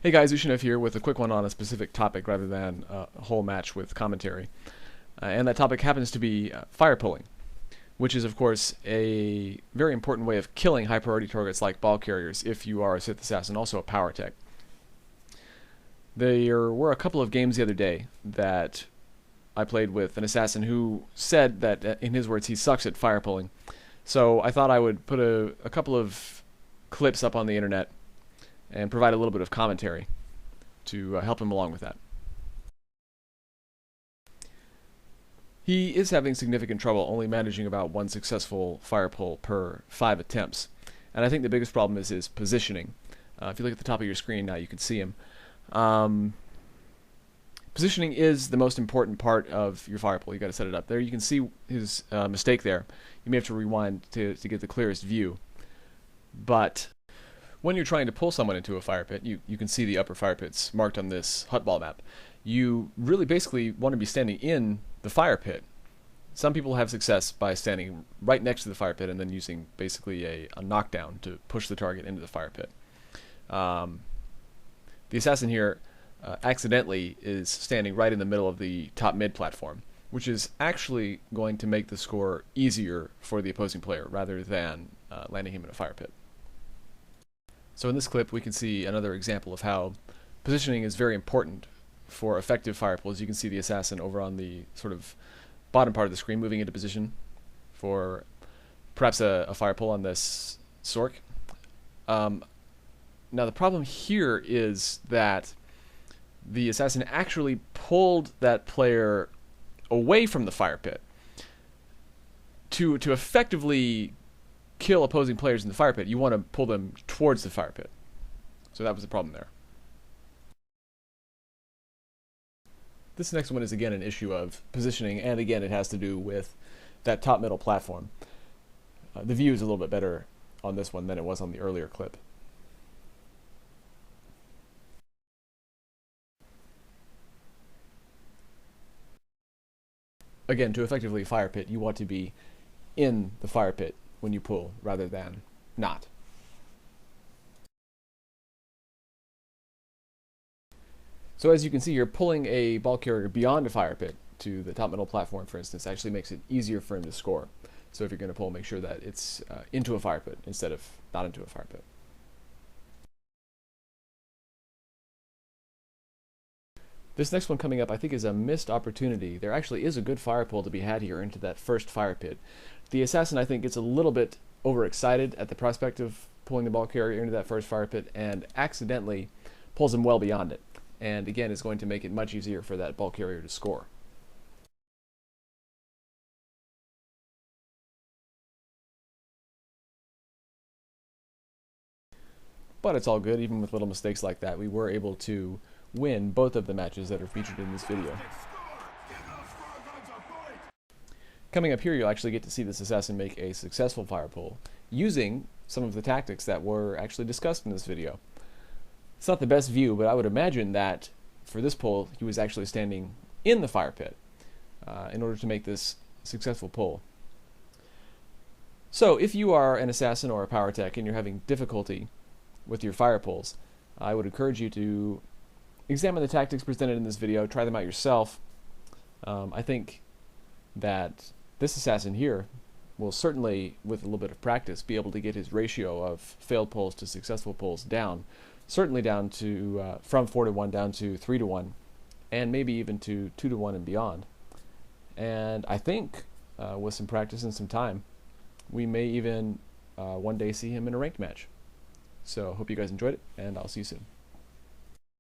Hey guys, Ushanev here with a quick one on a specific topic rather than a whole match with commentary. And that topic happens to be fire pulling, which is of course a very important way of killing high priority targets like ball carriers if you are a Sith assassin, also a power tech. There were a couple of games the other day that I played with an assassin who said that, in his words, he sucks at fire pulling. So I thought I would put a couple of clips up on the internet and provide a little bit of commentary to help him along with that. He is having significant trouble only managing about one successful fire pull per 5 attempts. And I think the biggest problem is his positioning. If you look at the top of your screen now, you can see him. Positioning is the most important part of your fire pull. You've got to set it up. There you can see his mistake there. You may have to rewind to get the clearest view. But when you're trying to pull someone into a fire pit, you can see the upper fire pits marked on this Huttball map. You really basically want to be standing in the fire pit. Some people have success by standing right next to the fire pit and then using basically a knockdown to push the target into the fire pit. The assassin here accidentally is standing right in the middle of the top mid platform, which is actually going to make the score easier for the opposing player rather than landing him in a fire pit. So in this clip we can see another example of how positioning is very important for effective fire pulls. You can see the assassin over on the sort of bottom part of the screen moving into position for perhaps a fire pull on this Sork. Now the problem here is that the assassin actually pulled that player away from the fire pit. To effectively kill opposing players in the fire pit, you want to pull them towards the fire pit. So that was the problem there. This next one is again an issue of positioning, and again it has to do with that top middle platform. The view is a little bit better on this one than it was on the earlier clip. Again, to effectively fire pit, you want to be in the fire pit when you pull rather than not. So as you can see here, pulling a ball carrier beyond a fire pit to the top middle platform, for instance, actually makes it easier for him to score. So if you're going to pull, make sure that it's into a fire pit instead of not into a fire pit. This next one coming up I think is a missed opportunity. There actually is a good fire pull to be had here into that first fire pit. The assassin I think gets a little bit overexcited at the prospect of pulling the ball carrier into that first fire pit and accidentally pulls him well beyond it. And again, it's going to make it much easier for that ball carrier to score. But it's all good. Even with little mistakes like that, we were able to win both of the matches that are featured in this video. Coming up here, you'll actually get to see this assassin make a successful fire pull using some of the tactics that were actually discussed in this video. It's not the best view, but I would imagine that for this pull, he was actually standing in the fire pit in order to make this successful pull. So if you are an assassin or a power tech and you're having difficulty with your fire pulls, I would encourage you to examine the tactics presented in this video, try them out yourself. I think that this assassin here will certainly, with a little bit of practice, be able to get his ratio of failed pulls to successful pulls down, certainly down to from 4-to-1 down to 3-to-1, and maybe even to 2-to-1 and beyond. And I think with some practice and some time, we may even one day see him in a ranked match. So hope you guys enjoyed it, and I'll see you soon.